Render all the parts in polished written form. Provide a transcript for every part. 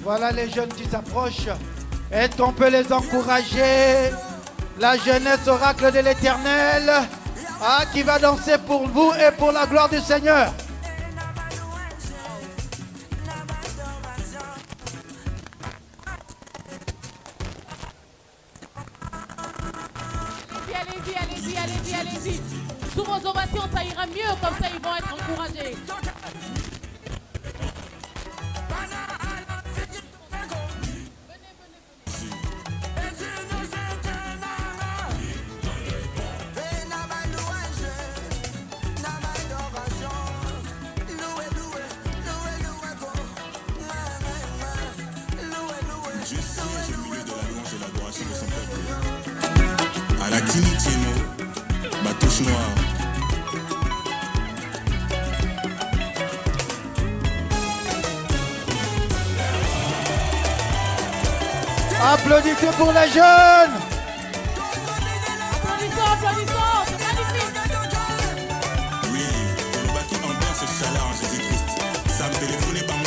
Voilà les jeunes qui s'approchent. Est-ce qu'on peut les encourager? La jeunesse oracle de l'Éternel, qui va danser pour vous et pour la gloire du Seigneur. Allez-y. Sous vos ovations, ça ira mieux, comme ça ils vont être encouragés. À la Kinitieno, Batouche Noire. Applaudissez pour les jeunes. Applaudissons, c'est magnifique. Oui, le baki ambiance ce chaleur en Jésus-Christ. Ça me téléphonait par mode.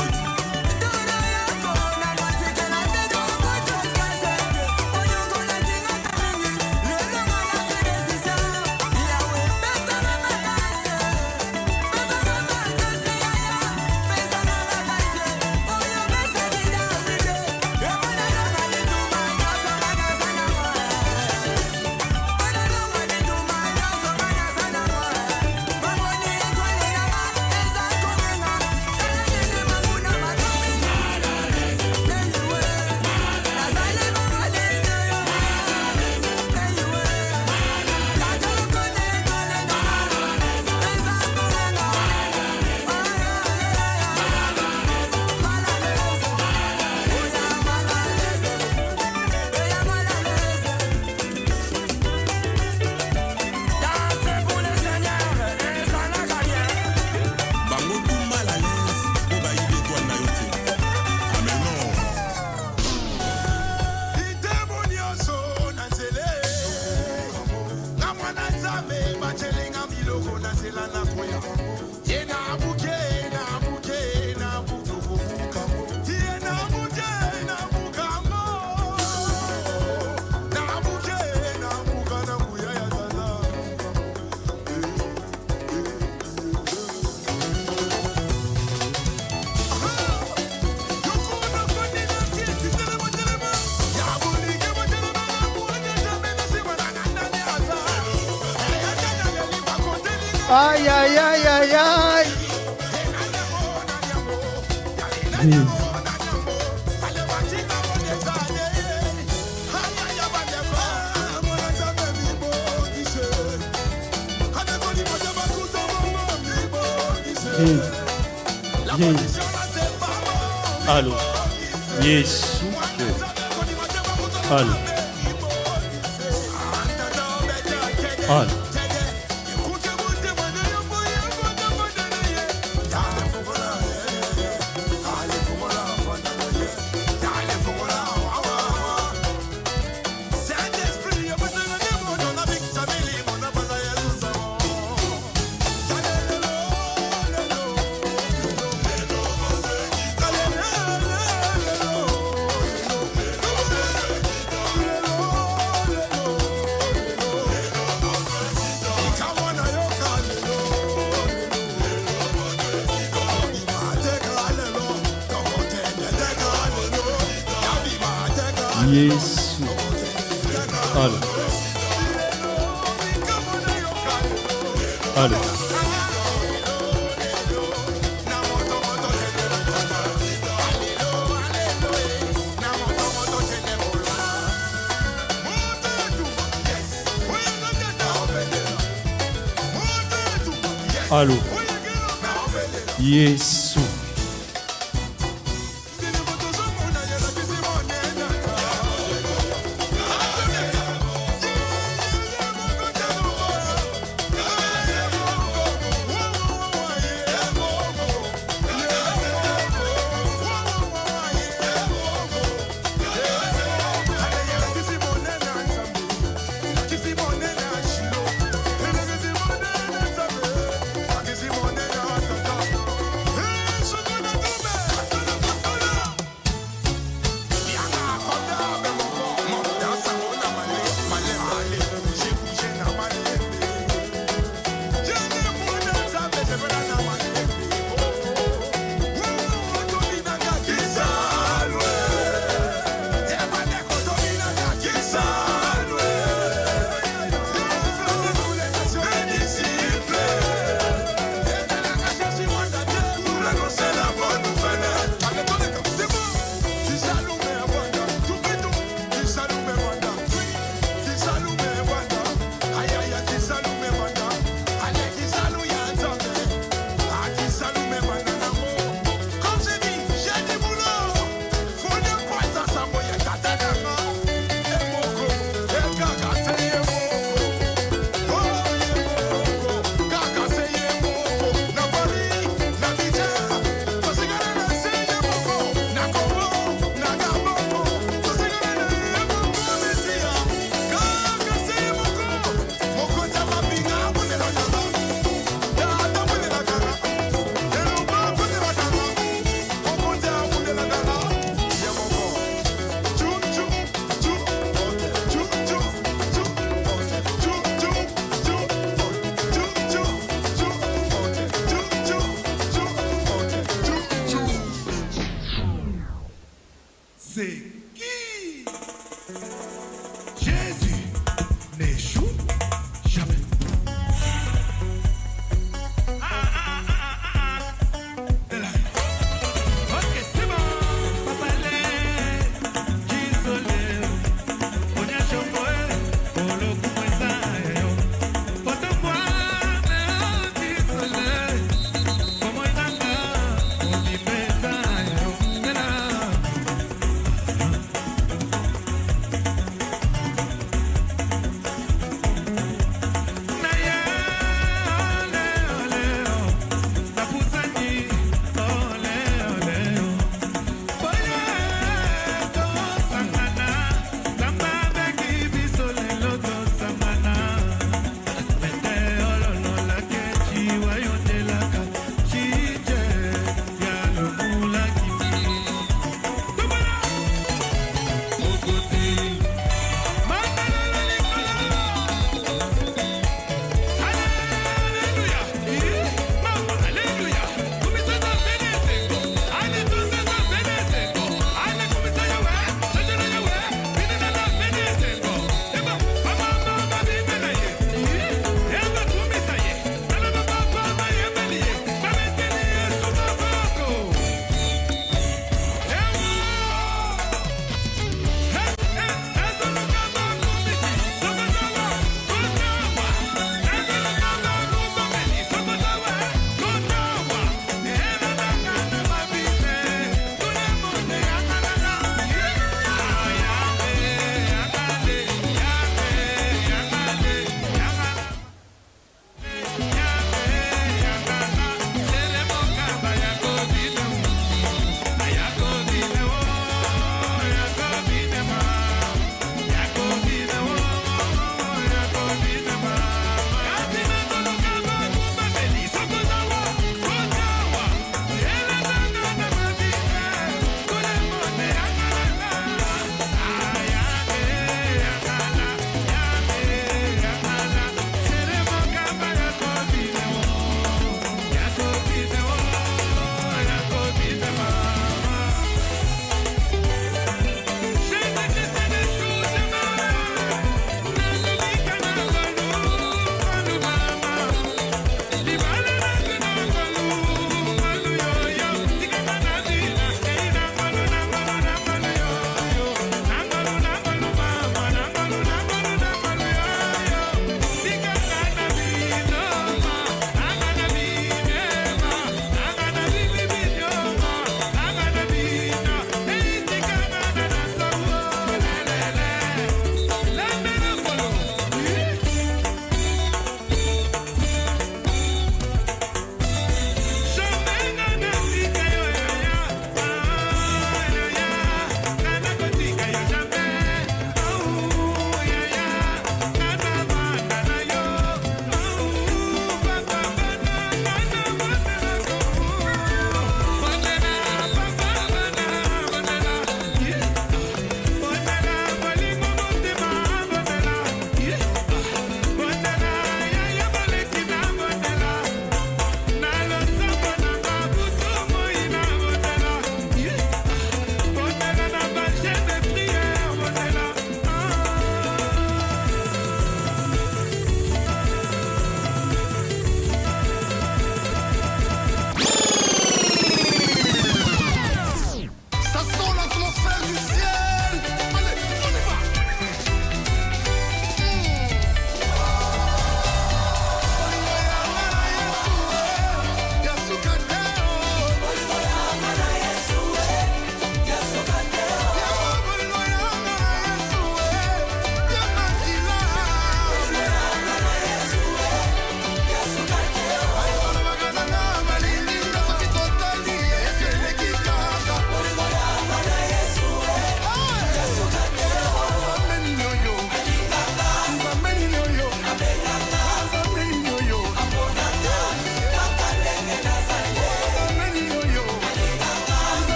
Aïe, aïe, aïe, aïe, aïe. Allô. Yes. Allô. Allô. Yesu. Allô. Allô. Allô. Yesu.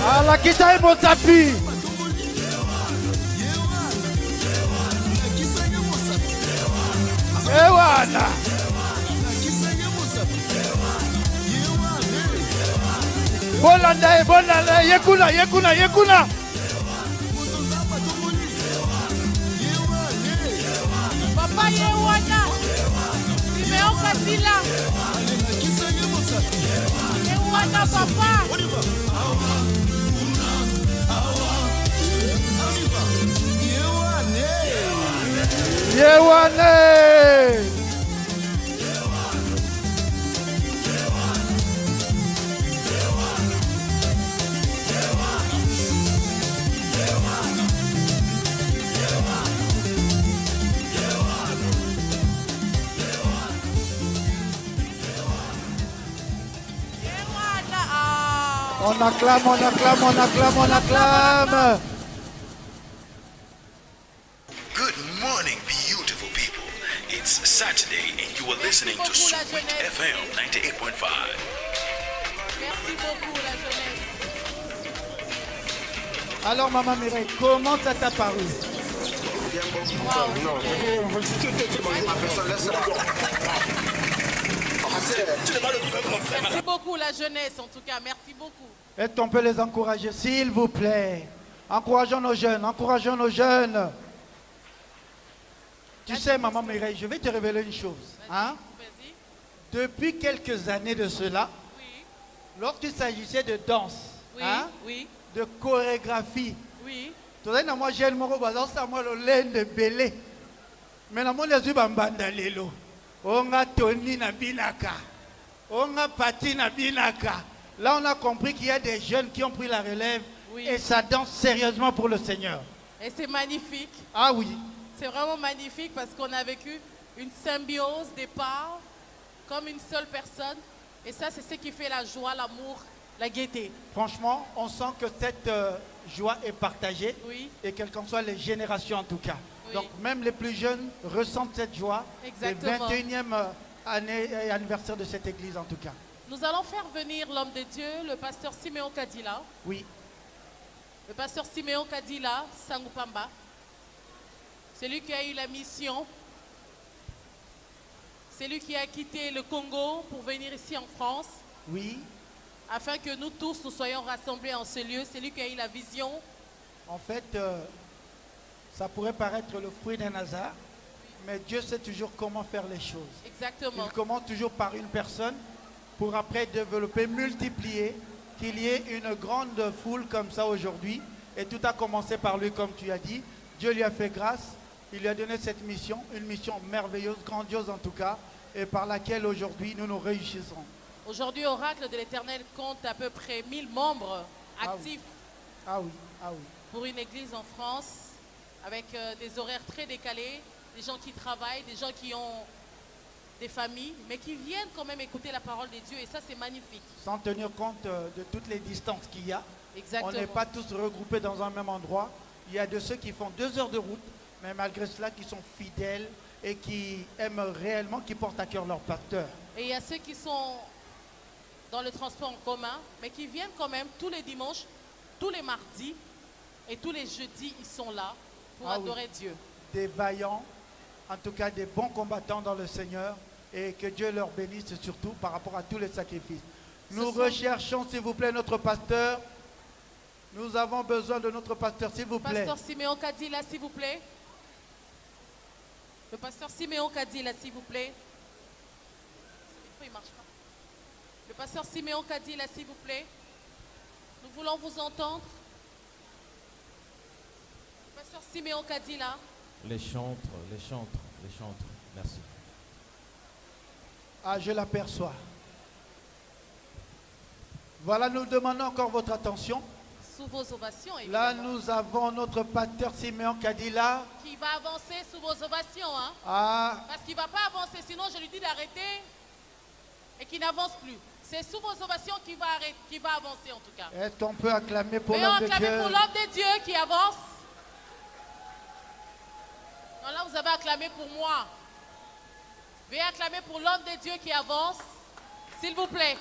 Ah, la kita est mon tapis. Ewana. Bolanda, yekuna. Papa Yewana. Simeon Kadila. Yewana papa. Yewane. On acclame. Good morning, beautiful people. It's Saturday and you are listening to Sweet FM 98.5. Merci beaucoup la jeunesse. Alors Maman Mireille, comment ça t'a paru? Merci beaucoup la jeunesse en tout cas, merci beaucoup. Est-ce qu'on peut les encourager, s'il vous plaît? Encourageons nos jeunes. Tu sais, Maman Mireille, je vais te révéler une chose. Hein? Vas-y. Depuis quelques années de cela, Oui, lorsqu'il s'agissait de danse, oui, hein, oui, de chorégraphie, oui. moi j'ai le mot de belé. Mais na mona zuba mbanda lelo. Onga Tony na binaka. Onga Pati na binaka. Là on a compris qu'il y a des jeunes qui ont pris la relève, Oui. et ça danse sérieusement pour le Seigneur. Et c'est magnifique. Ah oui. C'est vraiment magnifique parce qu'on a vécu une symbiose des parts comme une seule personne. Et ça, c'est ce qui fait la joie, l'amour, la gaieté. Franchement, on sent que cette joie est partagée. Oui. Et quelles qu'en soient les générations en tout cas. Oui. Donc même les plus jeunes ressentent cette joie. Exactement. Le 21e année et anniversaire de cette église en tout cas. Nous allons faire venir l'homme de Dieu, le pasteur Siméon Kadila. Oui. Le pasteur Siméon Kadila, Sangupamba. C'est lui qui a eu la mission. C'est lui qui a quitté le Congo pour venir ici en France. Oui. Afin que nous tous, nous soyons rassemblés en ce lieu. C'est lui qui a eu la vision. En fait, ça pourrait paraître le fruit d'un hasard, mais Dieu sait toujours comment faire les choses. Exactement. Il commence toujours par une personne pour après développer, multiplier, qu'il y ait une grande foule comme ça aujourd'hui. Et tout a commencé par lui, comme tu as dit. Dieu lui a fait grâce. Il lui a donné cette mission, une mission merveilleuse, grandiose en tout cas, et par laquelle aujourd'hui nous nous réussissons. Aujourd'hui, Oracle de l'Éternel compte à peu près 1000 membres actifs Ah oui, ah oui. pour une église en France, avec des horaires très décalés, des gens qui travaillent, des gens qui ont des familles, mais qui viennent quand même écouter la parole de Dieu, et ça c'est magnifique. Sans tenir compte de toutes les distances qu'il y a. Exactement. On n'est pas tous regroupés dans un même endroit. Il y a de ceux qui font 2 heures de route, mais malgré cela qui sont fidèles et qui aiment réellement, qui portent à cœur leur pasteur. Et il y a ceux qui sont dans le transport en commun, mais qui viennent quand même tous les dimanches, tous les mardis et tous les jeudis, ils sont là pour adorer Dieu. Des vaillants, en tout cas des bons combattants dans le Seigneur, et que Dieu leur bénisse surtout par rapport à tous les sacrifices. Nous recherchons, s'il vous plaît, notre pasteur. Nous avons besoin de notre pasteur, s'il vous plaît. Pasteur Siméon Kadila, s'il vous plaît. Le pasteur Siméon Kadila, s'il vous plaît. Il marche pas. Le pasteur Siméon Kadila, s'il vous plaît. Nous voulons vous entendre. Le pasteur Siméon Kadila. Les chantres. Merci. Ah, je l'aperçois. Voilà, nous demandons encore votre attention. Sous vos ovations, évidemment. Là, nous avons notre pasteur Siméon Kadila. Qui va avancer sous vos ovations, hein? Ah, Parce qu'il ne va pas avancer, sinon je lui dis d'arrêter et qu'il n'avance plus. C'est sous vos ovations qu'il va avancer en tout cas. est-ce qu'on peut acclamer pour Et on l'homme de acclame Dieu? pour l'homme de Dieu qui avance. Non, là, vous avez acclamé pour moi. Veuillez acclamer pour l'homme de Dieu qui avance, s'il vous plaît.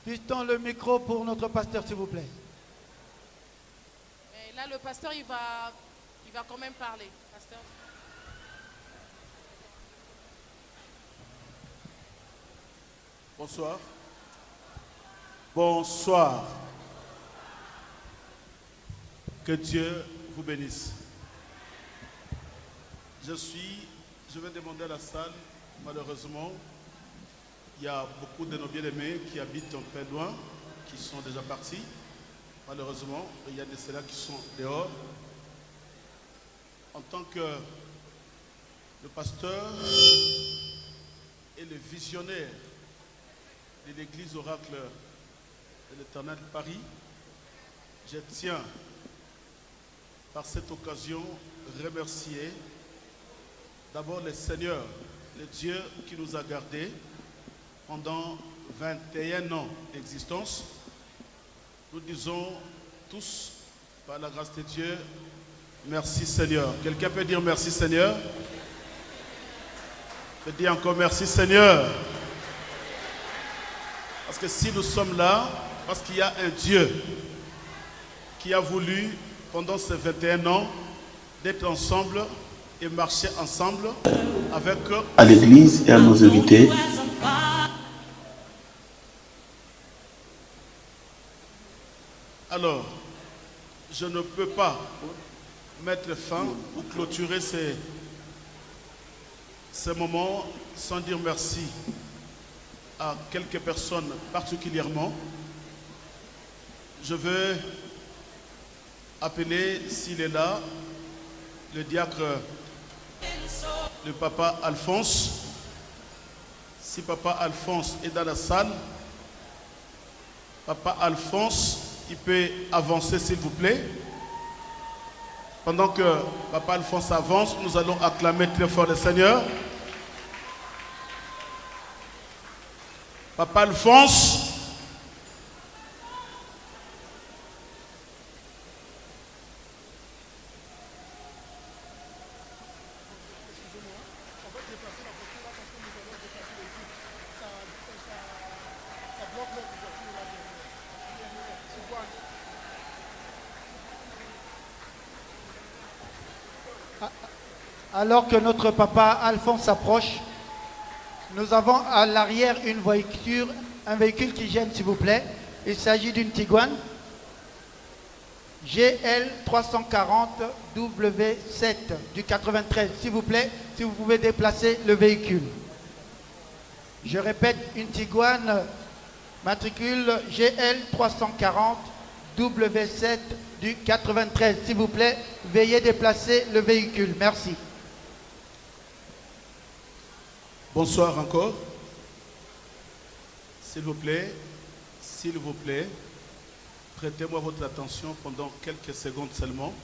Piston le micro pour notre pasteur, s'il vous plaît. Et là, le pasteur, il va quand même parler. Pasteur. Bonsoir. Bonsoir. Que Dieu vous bénisse. Je vais demander à la salle, malheureusement, il y a beaucoup de nos bien-aimés qui habitent un peu loin, qui sont déjà partis. Malheureusement, il y a de ceux-là qui sont dehors. En tant que le pasteur et le visionnaire de l'église oracle de l'Éternel de Paris, je tiens par cette occasion remercier d'abord le Seigneur, le Dieu qui nous a gardés pendant 21 ans d'existence. Nous disons tous, par la grâce de Dieu, merci Seigneur. Quelqu'un peut dire merci Seigneur? Peut dire encore merci Seigneur. Parce que si nous sommes là, parce qu'il y a un Dieu qui a voulu, pendant ces 21 ans, d'être ensemble et marcher ensemble avec à l'église et à nos invités. Alors, je ne peux pas mettre fin ou clôturer ces moments sans dire merci à quelques personnes particulièrement. Je veux appeler, s'il est là, le diacre, le papa Alphonse. Si papa Alphonse est dans la salle, papa Alphonse, il peut avancer s'il vous plaît. Pendant que papa Alphonse avance, nous allons acclamer très fort le Seigneur. Papa Alphonse. Alors que notre papa Alphonse s'approche, nous avons à l'arrière un véhicule qui gêne, s'il vous plaît. Il s'agit d'une Tiguan GL 340 W7 du 93. S'il vous plaît, si vous pouvez déplacer le véhicule. Je répète, une Tiguan matricule GL 340 W7 du 93. S'il vous plaît, veuillez déplacer le véhicule. Merci. Bonsoir encore. S'il vous plaît, prêtez-moi votre attention pendant quelques secondes seulement.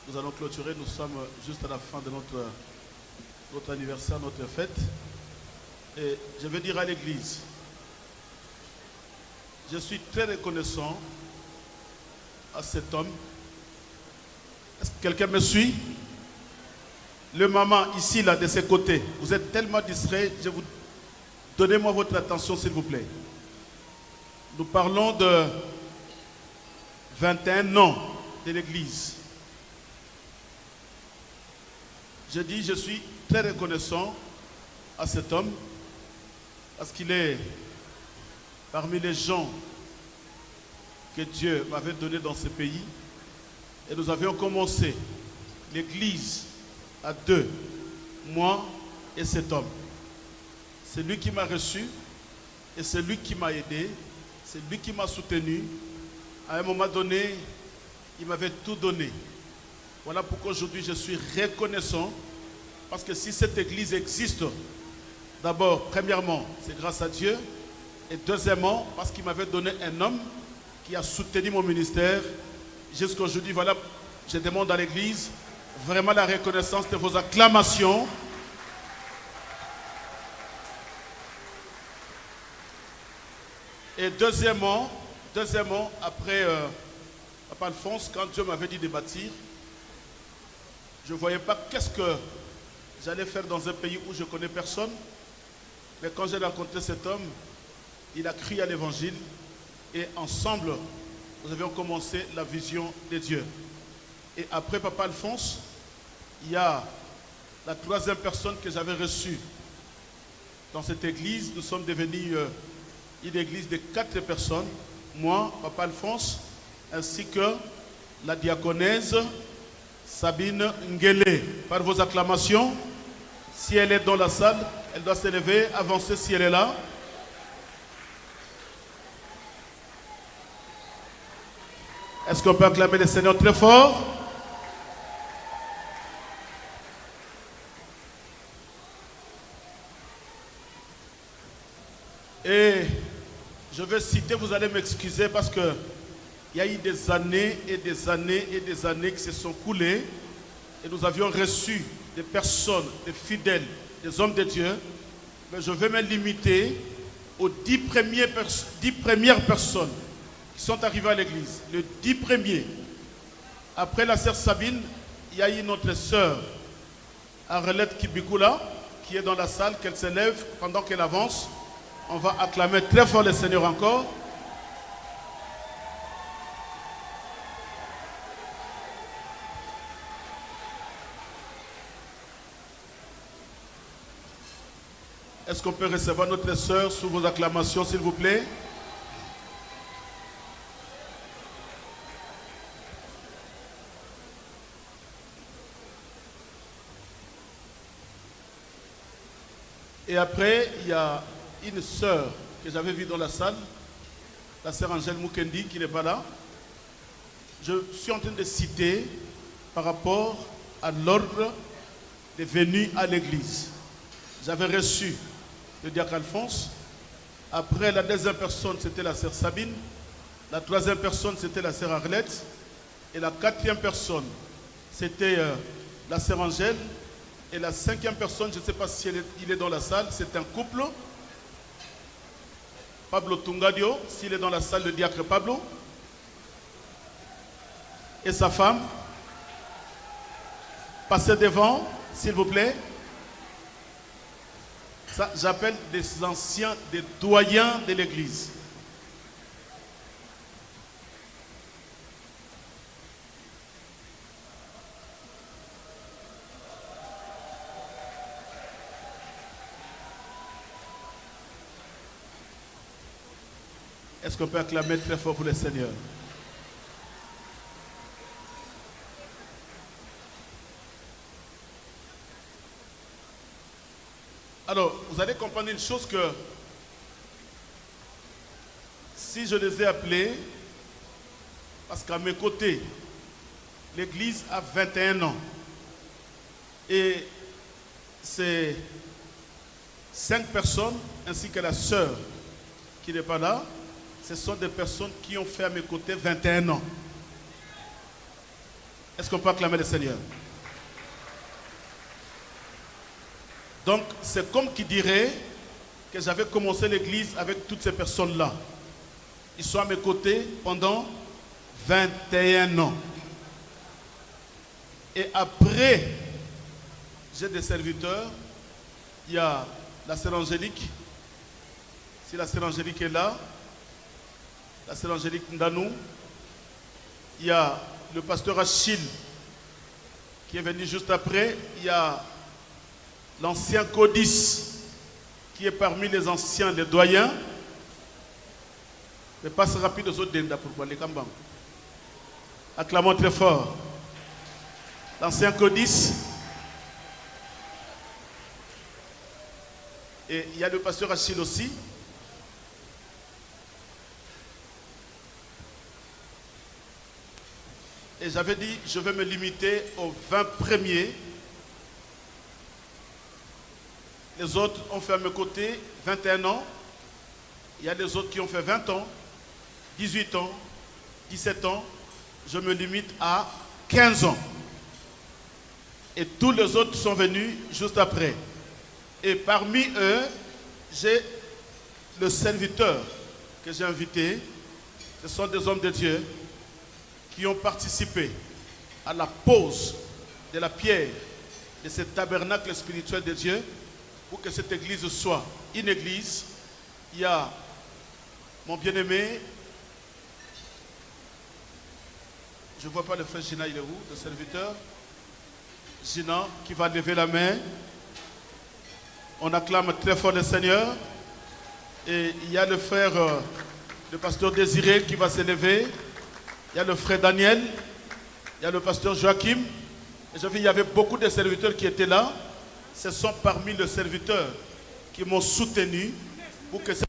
Nous allons clôturer, nous sommes juste à la fin de notre anniversaire, notre fête. Et je vais dire à l'église, je suis très reconnaissant à cet homme. Est-ce que quelqu'un me suit? Le maman ici, là, de ses côtés, vous êtes tellement distrait, donnez-moi votre attention s'il vous plaît. Nous parlons de 21 ans de l'église. Je dis, je suis très reconnaissant à cet homme parce qu'il est parmi les gens que Dieu m'avait donné dans ce pays. Et nous avions commencé l'église à deux, moi et cet homme. C'est lui qui m'a reçu et c'est lui qui m'a aidé, c'est lui qui m'a soutenu. À un moment donné, il m'avait tout donné. Voilà pourquoi aujourd'hui je suis reconnaissant, parce que si cette église existe, d'abord, premièrement, c'est grâce à Dieu, et deuxièmement, parce qu'il m'avait donné un homme qui a soutenu mon ministère jusqu'à aujourd'hui. Voilà, je demande à l'église vraiment la reconnaissance de vos acclamations. Et deuxièmement, Deuxièmement, après Papa Alphonse, quand Dieu m'avait dit de bâtir, je ne voyais pas qu'est-ce que j'allais faire dans un pays où je ne connais personne. Mais quand j'ai rencontré cet homme, il a crié à l'évangile et ensemble, nous avions commencé la vision de Dieu. Et après Papa Alphonse, il y a la troisième personne que j'avais reçue dans cette église. Nous sommes devenus une église de 4 personnes. Moi, Papa Alphonse, ainsi que la diaconesse Sabine Ngele. Par vos acclamations, si elle est dans la salle, elle doit se lever, avancer si elle est là. Est-ce qu'on peut acclamer le Seigneur très fort? Et je vais citer, vous allez m'excuser parce que il y a eu des années et des années et des années qui se sont coulées et nous avions reçu des personnes, des fidèles, des hommes de Dieu. Mais je vais me limiter aux 10 premières personnes qui sont arrivées à l'église. Les 10 premiers. Après la sœur Sabine, il y a eu notre sœur Arlette Kibikula qui est dans la salle, qu'elle s'élève pendant qu'elle avance. On va acclamer très fort le Seigneur encore. Est-ce qu'on peut recevoir notre sœur sous vos acclamations, s'il vous plaît? Et après, il y a une sœur que j'avais vue dans la salle, la sœur Angèle Mukendi, qui n'est pas là. Je suis en train de citer par rapport à l'ordre de venue à l'église. J'avais reçu le diacre Alphonse. Après, la deuxième personne, c'était la sœur Sabine. La troisième personne, c'était la sœur Arlette. Et la quatrième personne, c'était la sœur Angèle. Et la cinquième personne, je ne sais pas si il est dans la salle, c'est un couple. Pablo Tungadio, s'il est dans la salle, le diacre Pablo. Et sa femme. Passez devant, s'il vous plaît. Ça, j'appelle des anciens, des doyens de l'église. Est-ce qu'on peut acclamer très fort pour le Seigneur? Alors, vous allez comprendre une chose que si je les ai appelés, parce qu'à mes côtés, l'église a 21 ans. Et c'est 5 personnes, ainsi que la sœur qui n'est pas là, ce sont des personnes qui ont fait à mes côtés 21 ans. Est-ce qu'on peut acclamer le Seigneur? Donc, c'est comme qui dirait que j'avais commencé l'église avec toutes ces personnes-là. Ils sont à mes côtés pendant 21 ans. Et après, j'ai des serviteurs. Il y a la sœur Angélique. Si la sœur Angélique est là, la sœur Angélique Ndanou. Il y a le pasteur Achille qui est venu juste après. Il y a l'ancien Codis qui est parmi les anciens, les doyens. Mais passe rapide aux autres d'Enda pour les Kambam. Acclamons très fort. L'ancien Codis. Et il y a le pasteur Achille aussi. Et j'avais dit, je vais me limiter aux 20 premiers. Les autres ont fait à mes côtés 21 ans. Il y a des autres qui ont fait 20 ans, 18 ans, 17 ans. Je me limite à 15 ans. Et tous les autres sont venus juste après. Et parmi eux, j'ai le serviteur que j'ai invité. Ce sont des hommes de Dieu qui ont participé à la pose de la pierre de ce tabernacle spirituel de Dieu pour que cette église soit une église. Il y a mon bien-aimé, je ne vois pas le frère Gina, il est où, le serviteur Gina qui va lever la main. On acclame très fort le Seigneur. Et il y a le frère, le pasteur Désiré qui va s'élever. Il y a le frère Daniel. Il y a le pasteur Joachim. Et j'ai vu, il y avait beaucoup de serviteurs qui étaient là. Ce sont parmi les serviteurs qui m'ont soutenu pour que cette